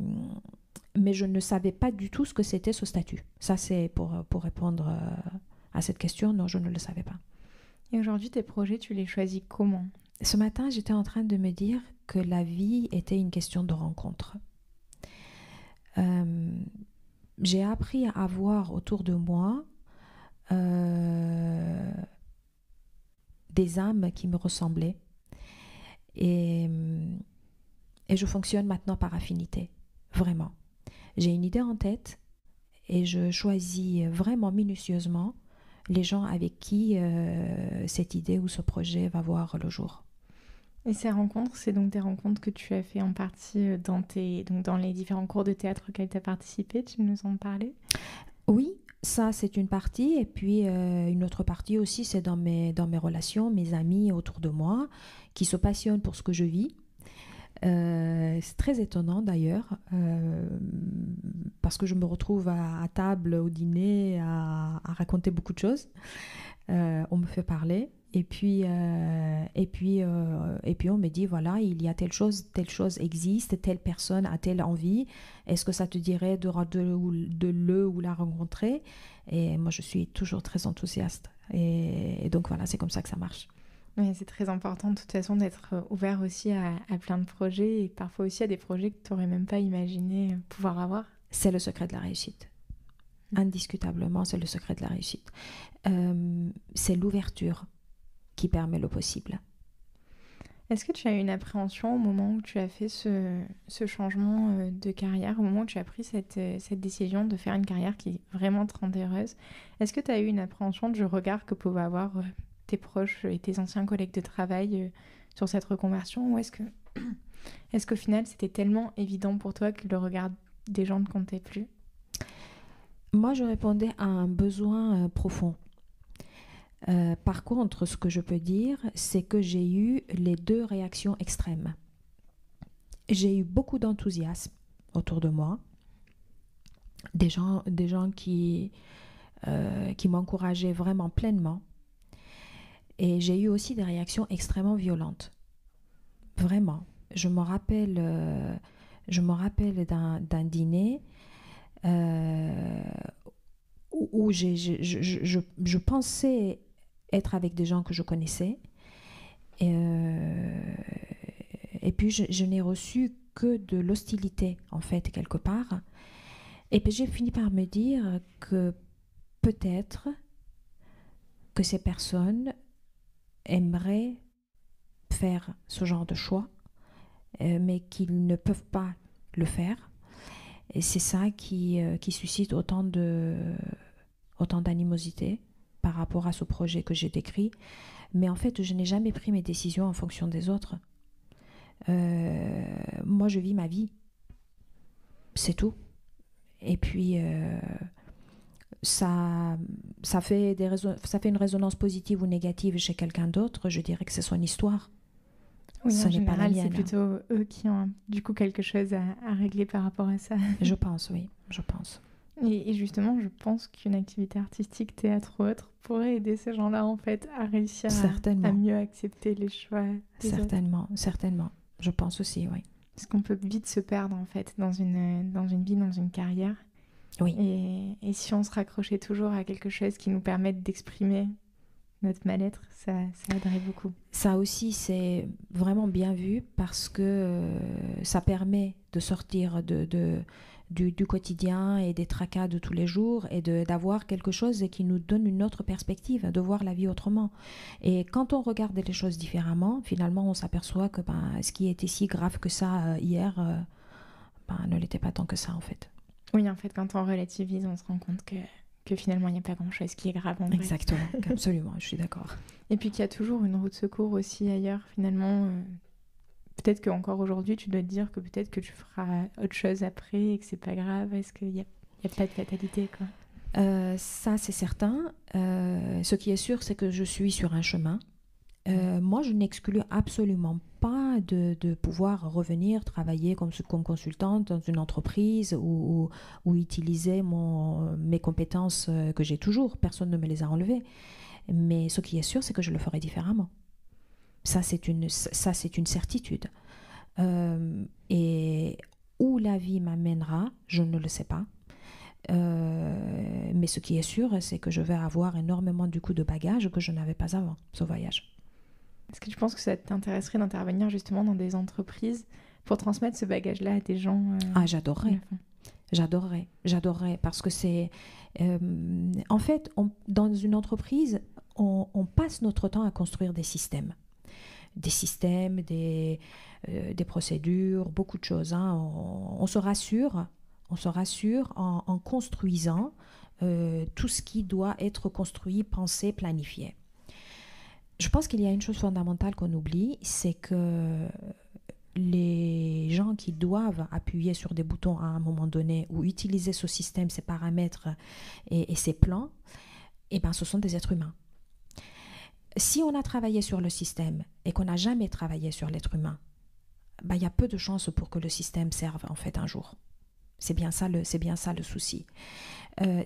je ne savais pas du tout ce que c'était ce statut. Ça, c'est pour répondre à cette question. Non, je ne le savais pas. Et aujourd'hui, tes projets, tu les choisis comment ? Ce matin, j'étais en train de me dire que la vie était une question de rencontre. J'ai appris à voir autour de moi des âmes qui me ressemblaient. Et je fonctionne maintenant par affinité, vraiment. J'ai une idée en tête et je choisis vraiment minutieusement les gens avec qui cette idée ou ce projet va voir le jour. Et ces rencontres, c'est donc des rencontres que tu as fait en partie dans les différents cours de théâtre auxquels tu as participé, tu nous en parlais? Oui, ça c'est une partie, et puis une autre partie aussi, c'est dans mes relations, mes amis autour de moi, qui se passionnent pour ce que je vis. C'est très étonnant d'ailleurs, parce que je me retrouve à table au dîner à raconter beaucoup de choses. On me fait parler. Et puis on me dit, voilà, il y a telle chose existe, telle personne a telle envie. Est-ce que ça te dirait de le ou la rencontrer? Et moi, je suis toujours très enthousiaste. Et donc voilà, c'est comme ça que ça marche. Oui, c'est très important de toute façon d'être ouvert aussi à plein de projets et parfois aussi à des projets que tu n'aurais même pas imaginé pouvoir avoir. C'est le secret de la réussite. Indiscutablement, c'est le secret de la réussite. C'est l'ouverture qui permet le possible. Est-ce que tu as eu une appréhension au moment où tu as fait ce changement de carrière, au moment où tu as pris cette décision de faire une carrière qui vraiment te rendait heureuse? Est-ce que tu as eu une appréhension du regard que pouvaient avoir tes proches et tes anciens collègues de travail sur cette reconversion, ou est-ce qu'au final c'était tellement évident pour toi que le regard des gens ne comptait plus? Moi, je répondais à un besoin profond. Par contre, ce que je peux dire, c'est que j'ai eu les deux réactions extrêmes. J'ai eu beaucoup d'enthousiasme autour de moi, des gens qui m'encourageaient vraiment pleinement, et j'ai eu aussi des réactions extrêmement violentes. Vraiment. Je me rappelle d'un dîner où je pensais être avec des gens que je connaissais, et puis je n'ai reçu que de l'hostilité en fait quelque part, et puis j'ai fini par me dire que peut-être que ces personnes aimeraient faire ce genre de choix, mais qu'ils ne peuvent pas le faire, et c'est ça qui suscite autant d'animosité par rapport à ce projet que j'ai décrit. Mais en fait, je n'ai jamais pris mes décisions en fonction des autres. Moi, je vis ma vie. C'est tout. Et puis, ça fait une résonance positive ou négative chez quelqu'un d'autre. Je dirais que c'est son histoire. Oui, Ce en n'est pas la général, mienne. c'est plutôt eux qui ont du coup quelque chose à régler par rapport à ça. Je pense, oui, je pense. Et justement, je pense qu'une activité artistique, théâtre ou autre, pourrait aider ces gens-là en fait à réussir à mieux accepter les choix des autres. Certainement. Je pense aussi, oui. Parce qu'on peut vite se perdre en fait dans une vie, dans une carrière. Oui. Et si on se raccrochait toujours à quelque chose qui nous permette d'exprimer notre mal-être, ça aiderait beaucoup. Ça aussi, c'est vraiment bien vu, parce que ça permet de sortir du quotidien et des tracas de tous les jours, et d'avoir quelque chose qui nous donne une autre perspective, de voir la vie autrement. Et quand on regarde les choses différemment, finalement, on s'aperçoit que ce qui était si grave que ça hier ne l'était pas tant que ça en fait. Oui, en fait, quand on relativise, on se rend compte que finalement, il n'y a pas grand-chose qui est grave en vrai. Exactement, absolument, je suis d'accord. Et puis qu'il y a toujours une roue de secours aussi ailleurs, finalement. Peut-être qu'encore aujourd'hui, tu dois te dire que peut-être que tu feras autre chose après et que c'est pas grave. Est-ce qu'il n'y a pas de fatalité, quoi? Ça, c'est certain. Ce qui est sûr, c'est que je suis sur un chemin. Moi, je n'exclus absolument pas de pouvoir revenir travailler comme consultante dans une entreprise ou utiliser mes compétences que j'ai toujours. Personne ne me les a enlevées. Mais ce qui est sûr, c'est que je le ferai différemment. Ça, c'est une certitude. Et où la vie m'amènera, je ne le sais pas. Mais ce qui est sûr, c'est que je vais avoir énormément du coup de bagages que je n'avais pas avant ce voyage. Est-ce que tu penses que ça t'intéresserait d'intervenir justement dans des entreprises pour transmettre ce bagage-là à des gens J'adorerais. J'adorerais parce que c'est... en fait, dans une entreprise, on passe notre temps à construire des systèmes. Des systèmes, des procédures, beaucoup de choses. On se rassure en construisant tout ce qui doit être construit, pensé, planifié. Je pense qu'il y a une chose fondamentale qu'on oublie, c'est que les gens qui doivent appuyer sur des boutons à un moment donné ou utiliser ce système, ses paramètres et ses plans, eh ben, ce sont des êtres humains. Si on a travaillé sur le système et qu'on n'a jamais travaillé sur l'être humain, ben, y a peu de chances pour que le système serve en fait un jour. C'est bien ça le souci.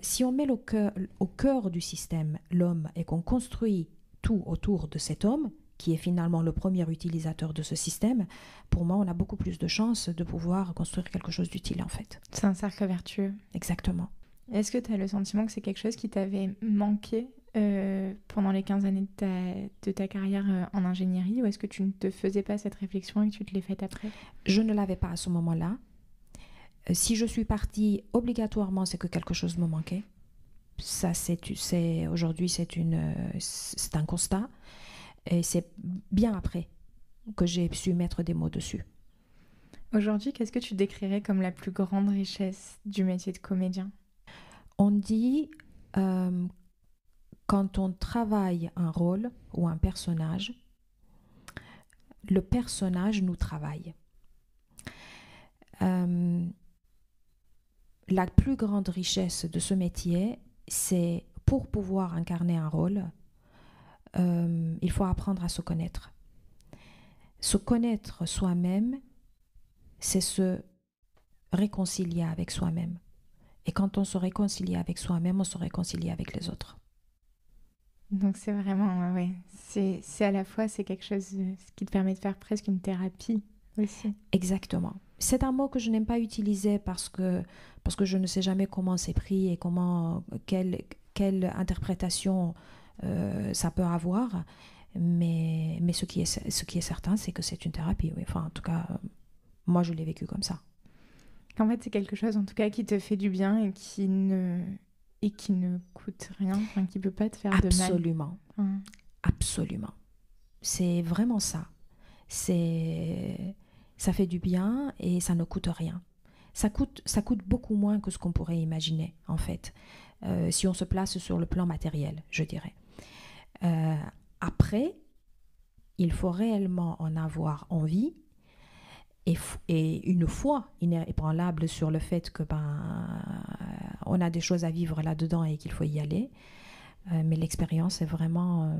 Si on met au cœur du système l'homme et qu'on construit tout autour de cet homme, qui est finalement le premier utilisateur de ce système, pour moi, on a beaucoup plus de chances de pouvoir construire quelque chose d'utile, en fait. C'est un cercle vertueux. Exactement. Est-ce que tu as le sentiment que c'est quelque chose qui t'avait manqué pendant les 15 années de ta carrière en ingénierie, ou est-ce que tu ne te faisais pas cette réflexion et que tu te l'es faite après? Je ne l'avais pas à ce moment-là. Si je suis partie, obligatoirement, c'est que quelque chose me manquait. Ça, aujourd'hui, c'est un constat. Et c'est bien après que j'ai su mettre des mots dessus. Aujourd'hui, qu'est-ce que tu décrirais comme la plus grande richesse du métier de comédien? On dit, quand on travaille un rôle ou un personnage, le personnage nous travaille. La plus grande richesse de ce métier, c'est pour pouvoir incarner un rôle, il faut apprendre à se connaître. Se connaître soi-même, c'est se réconcilier avec soi-même. Et quand on se réconcilie avec soi-même, on se réconcilie avec les autres. Donc c'est vraiment, ouais, c'est à la fois, c'est quelque chose qui te permet de faire presque une thérapie aussi. Exactement. C'est un mot que je n'aime pas utiliser parce que je ne sais jamais comment c'est pris et quelle interprétation ça peut avoir. Mais ce qui est certain, c'est que c'est une thérapie. Oui. Enfin, en tout cas, moi, je l'ai vécu comme ça. En fait, c'est quelque chose, en tout cas, qui te fait du bien et qui ne coûte rien, enfin, qui ne peut pas te faire de mal. Absolument. Absolument. C'est vraiment ça. Ça fait du bien et ça ne coûte rien. Ça coûte beaucoup moins que ce qu'on pourrait imaginer, en fait, si on se place sur le plan matériel, je dirais. Après, il faut réellement en avoir envie et une foi inébranlable sur le fait que on a des choses à vivre là-dedans et qu'il faut y aller. Mais l'expérience est vraiment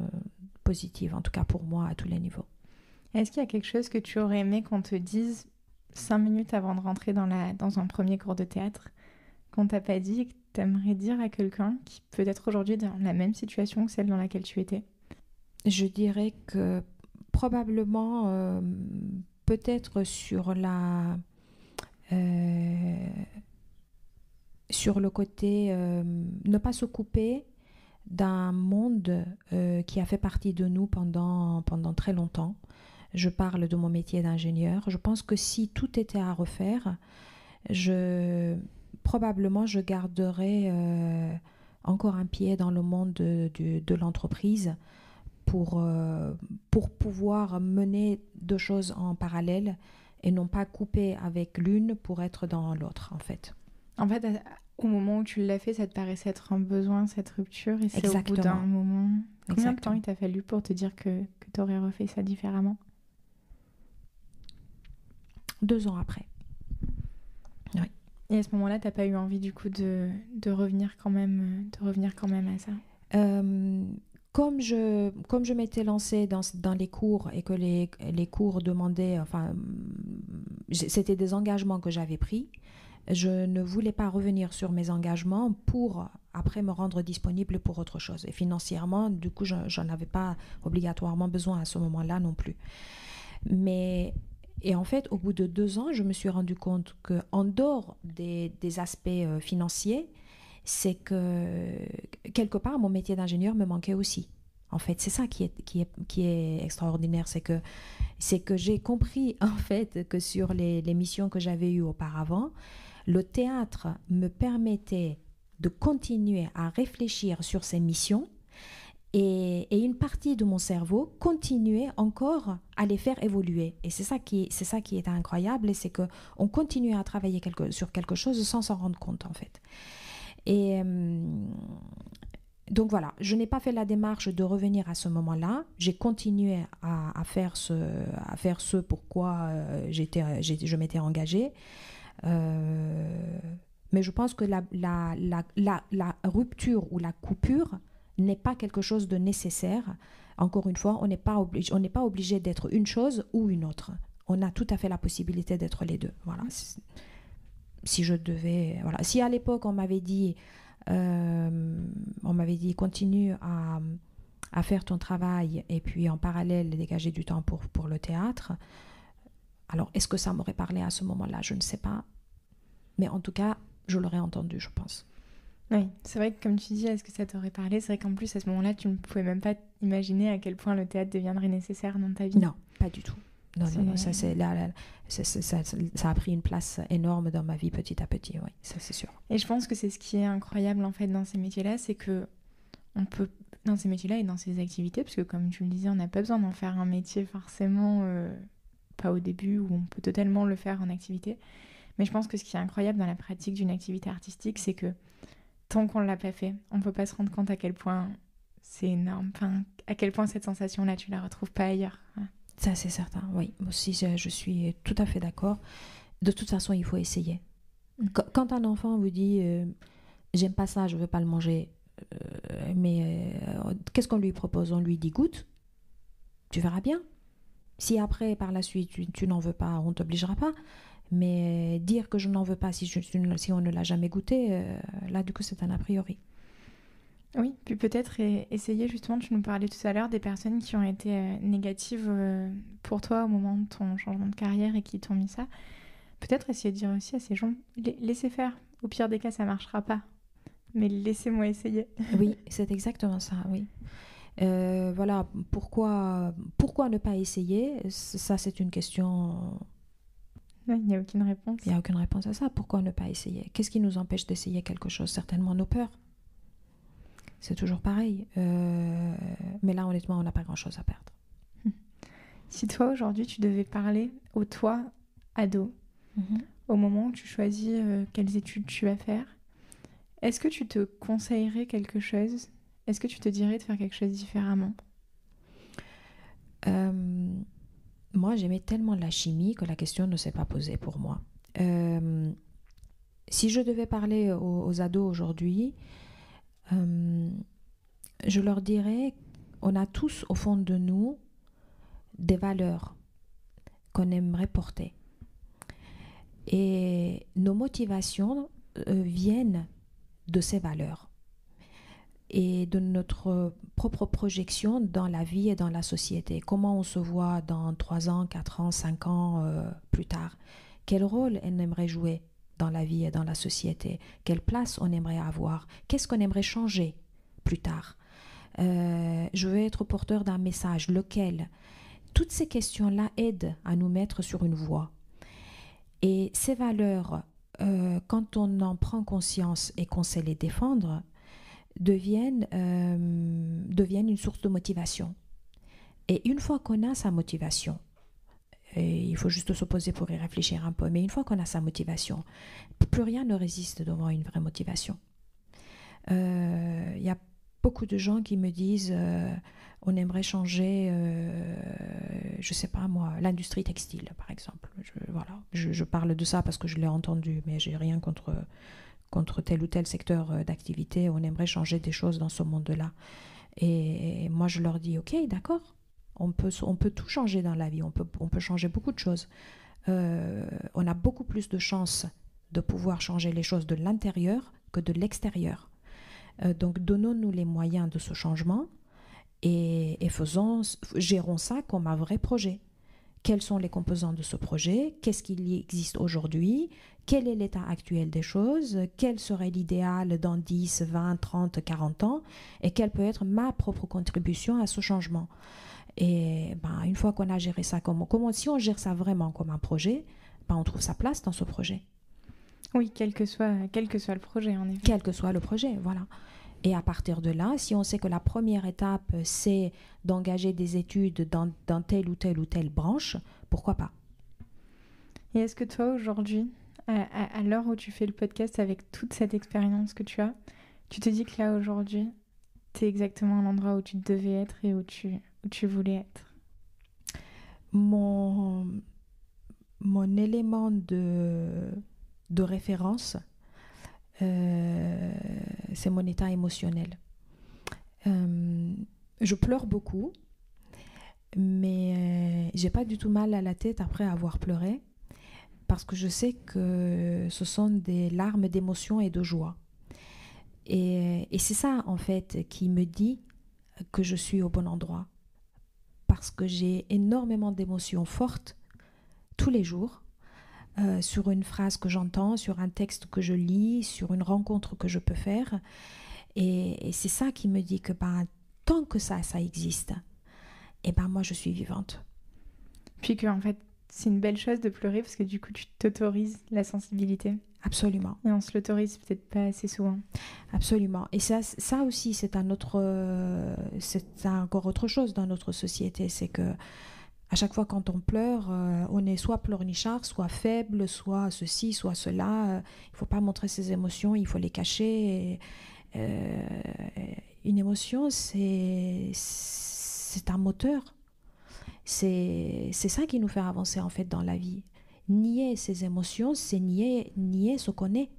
positive, en tout cas pour moi, à tous les niveaux. Est-ce qu'il y a quelque chose que tu aurais aimé qu'on te dise 5 minutes avant de rentrer dans un premier cours de théâtre, qu'on t'a pas dit et que tu aimerais dire à quelqu'un qui peut être aujourd'hui dans la même situation que celle dans laquelle tu étais? Je dirais que probablement, peut-être sur le côté ne pas se couper d'un monde qui a fait partie de nous pendant très longtemps. Je parle de mon métier d'ingénieur. Je pense que si tout était à refaire, probablement je garderais encore un pied dans le monde de l'entreprise pour pouvoir mener deux choses en parallèle et non pas couper avec l'une pour être dans l'autre, en fait. En fait, au moment où tu l'as fait, ça te paraissait être un besoin, cette rupture, et c'est Exactement. Au bout d'un moment... Combien Exactement. de temps il t'a fallu pour te dire que tu aurais refait ça différemment? 2 ans après. Oui. Et à ce moment-là, t'as pas eu envie du coup de revenir quand même à ça? Comme je m'étais lancée dans les cours et que les cours demandaient, enfin, c'était des engagements que j'avais pris, je ne voulais pas revenir sur mes engagements pour après me rendre disponible pour autre chose. Et financièrement, du coup, j'en avais pas obligatoirement besoin à ce moment-là non plus. Et en fait, au bout de 2 ans, je me suis rendu compte qu'en dehors des aspects financiers, c'est que quelque part, mon métier d'ingénieur me manquait aussi. En fait, c'est ça qui est extraordinaire, c'est que j'ai compris en fait que sur les missions que j'avais eues auparavant, le théâtre me permettait de continuer à réfléchir sur ces missions et une partie de mon cerveau continuait encore à les faire évoluer. Et c'est ça qui est incroyable, c'est qu'on continuait à travailler sur quelque chose sans s'en rendre compte en fait. Et donc voilà, je n'ai pas fait la démarche de revenir à ce moment-là. J'ai continué à faire ce pourquoi je m'étais engagée. Mais je pense que la rupture ou la coupure n'est pas quelque chose de nécessaire. Encore une fois, on n'est pas obligé d'être une chose ou une autre. On a tout à fait la possibilité d'être les deux. Voilà. Si je devais, voilà. Si à l'époque on m'avait dit continue à faire ton travail et puis en parallèle dégager du temps pour le théâtre, alors est-ce que ça m'aurait parlé à ce moment-là? Je ne sais pas. Mais en tout cas, je l'aurais entendu, je pense. Oui, c'est vrai que comme tu dis, est-ce que ça t'aurait parlé? C'est vrai qu'en plus, à ce moment-là, tu ne pouvais même pas imaginer à quel point le théâtre deviendrait nécessaire dans ta vie. Non, pas du tout. Non, ça a pris une place énorme dans ma vie petit à petit, oui, ça c'est sûr. Et je pense que c'est ce qui est incroyable en fait dans ces métiers-là, c'est que on peut, dans ces métiers-là et dans ces activités, parce que comme tu le disais, on n'a pas besoin d'en faire un métier forcément, pas au début, où on peut totalement le faire en activité. Mais je pense que ce qui est incroyable dans la pratique d'une activité artistique, c'est que tant qu'on ne l'a pas fait, on ne peut pas se rendre compte à quel point c'est énorme, enfin, à quel point cette sensation-là, tu la retrouves pas ailleurs. Ouais. Ça, c'est certain, oui. Moi aussi, je suis tout à fait d'accord. De toute façon, il faut essayer. Quand un enfant vous dit « j'aime pas ça, je veux pas le manger mais qu'est-ce qu'on lui propose? On lui dit « goûte, tu verras bien. Si après, par la suite, tu n'en veux pas, on t'obligera pas. Mais dire que je n'en veux pas si on ne l'a jamais goûté, là, du coup, c'est un a priori. » Oui, puis peut-être essayer, justement, tu nous parlais tout à l'heure des personnes qui ont été négatives pour toi au moment de ton changement de carrière et qui t'ont mis ça. Peut-être essayer de dire aussi à ces gens, laissez faire. Au pire des cas, ça marchera pas. Mais laissez-moi essayer. Oui, c'est exactement ça, oui. Voilà, pourquoi ne pas essayer? Ça, c'est une question... Il n'y a aucune réponse. Il n'y a aucune réponse à ça. Pourquoi ne pas essayer? Qu'est-ce qui nous empêche d'essayer quelque chose? Certainement nos peurs. C'est toujours pareil. Mais là, honnêtement, on n'a pas grand-chose à perdre. Si toi, aujourd'hui, tu devais parler au toi ado, au moment où tu choisis quelles études tu vas faire, est-ce que tu te conseillerais quelque chose? Est-ce que tu te dirais de faire quelque chose différemment? Moi, j'aimais tellement la chimie que la question ne s'est pas posée pour moi. Si je devais parler aux ados aujourd'hui, je leur dirais, on a tous au fond de nous des valeurs qu'on aimerait porter. Et nos motivations viennent de ces valeurs et de notre propre projection dans la vie et dans la société. Comment on se voit dans 3 ans, 4 ans, 5 ans plus tard? Quel rôle on aimerait jouer dans la vie et dans la société? Quelle place on aimerait avoir? Qu'est-ce qu'on aimerait changer plus tard? Je veux être porteur d'un message, lequel? Toutes ces questions-là aident à nous mettre sur une voie. Et ces valeurs, quand on en prend conscience et qu'on sait les défendre, deviennent une source de motivation. Et une fois qu'on a sa motivation, et il faut juste se poser pour y réfléchir un peu, mais une fois qu'on a sa motivation, plus rien ne résiste devant une vraie motivation. Y a beaucoup de gens qui me disent on aimerait changer, je sais pas moi, l'industrie textile par exemple. Je parle de ça parce que je l'ai entendu, mais j'ai rien contre tel ou tel secteur d'activité. On aimerait changer des choses dans ce monde-là. Et moi je leur dis ok, d'accord, on peut tout changer dans la vie, on peut changer beaucoup de choses. On a beaucoup plus de chances de pouvoir changer les choses de l'intérieur que de l'extérieur. Donc donnons-nous les moyens de ce changement et gérons ça comme un vrai projet. Quels sont les composants de ce projet? Qu'est-ce qu'il y existe aujourd'hui? Quel est l'état actuel des choses? Quel serait l'idéal dans 10, 20, 30, 40 ans? Et quelle peut être ma propre contribution à ce changement? Et une fois qu'on a géré ça, si on gère ça vraiment comme un projet, on trouve sa place dans ce projet. Oui, quel que soit le projet, en effet. Quel que soit le projet, voilà. Et à partir de là, si on sait que la première étape, c'est d'engager des études dans telle ou telle branche, pourquoi pas? Et est-ce que toi, aujourd'hui, à l'heure où tu fais le podcast, avec toute cette expérience que tu as, tu te dis que là, aujourd'hui, tu es exactement à l'endroit où tu devais être et où tu voulais être? Mon élément de référence, c'est mon état émotionnel. Je pleure beaucoup, mais j'ai pas du tout mal à la tête après avoir pleuré, parce que je sais que ce sont des larmes d'émotion et de joie. Et c'est ça, en fait, qui me dit que je suis au bon endroit. Parce que j'ai énormément d'émotions fortes tous les jours, sur une phrase que j'entends, sur un texte que je lis, sur une rencontre que je peux faire. Et c'est ça qui me dit que tant que ça existe, et moi je suis vivante. Puis que en fait, c'est une belle chose de pleurer parce que du coup tu t'autorises la sensibilité. Absolument. Et on se l'autorise peut-être pas assez souvent. Absolument. Et ça aussi, c'est encore autre chose dans notre société. C'est que à chaque fois quand on pleure, on est soit pleurnichard, soit faible, soit ceci, soit cela. Il ne faut pas montrer ses émotions, il faut les cacher. Une émotion, c'est un moteur. C'est ça qui nous fait avancer en fait dans la vie. Nier ses émotions, c'est nier ce qu'on est.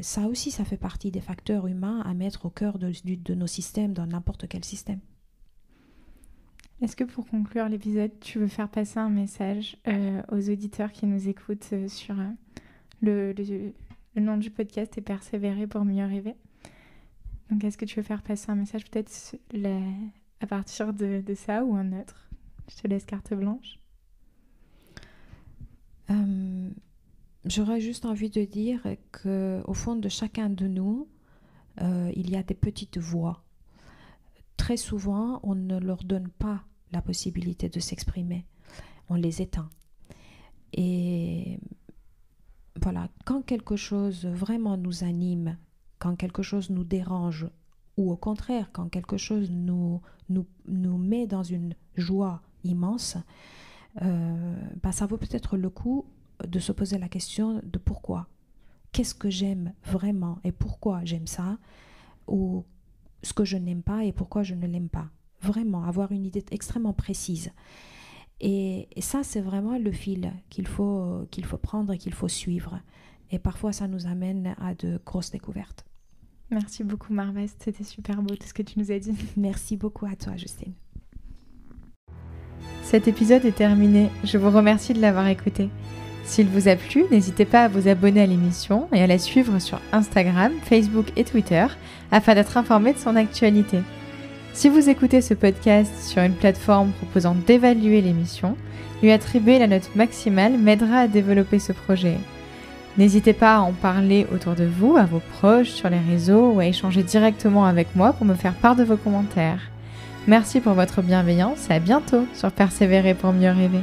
Ça aussi, ça fait partie des facteurs humains à mettre au cœur de nos systèmes, dans n'importe quel système. Est-ce que pour conclure l'épisode, tu veux faire passer un message aux auditeurs qui nous écoutent sur le nom du podcast est Persévérer pour mieux rêver? Donc est-ce que tu veux faire passer un message peut-être à partir de ça ou un autre? Je te laisse carte blanche. J'aurais juste envie de dire qu'au fond de chacun de nous, il y a des petites voix. Très souvent, on ne leur donne pas la possibilité de s'exprimer. On les éteint. Et voilà, quand quelque chose vraiment nous anime, quand quelque chose nous dérange, ou au contraire, quand quelque chose nous met dans une joie immense, ça vaut peut-être le coup de se poser la question de pourquoi. Qu'est-ce que j'aime vraiment et pourquoi j'aime ça, ou ce que je n'aime pas et pourquoi je ne l'aime pas. Vraiment, avoir une idée extrêmement précise. Et ça, c'est vraiment le fil qu'il faut prendre et qu'il faut suivre. Et parfois, ça nous amène à de grosses découvertes. Merci beaucoup, Marveste. C'était super beau tout ce que tu nous as dit. Merci beaucoup à toi, Justine. Cet épisode est terminé. Je vous remercie de l'avoir écouté. S'il vous a plu, n'hésitez pas à vous abonner à l'émission et à la suivre sur Instagram, Facebook et Twitter afin d'être informé de son actualité. Si vous écoutez ce podcast sur une plateforme proposant d'évaluer l'émission, lui attribuer la note maximale m'aidera à développer ce projet. N'hésitez pas à en parler autour de vous, à vos proches, sur les réseaux ou à échanger directement avec moi pour me faire part de vos commentaires. Merci pour votre bienveillance et à bientôt sur Persévérer pour mieux rêver.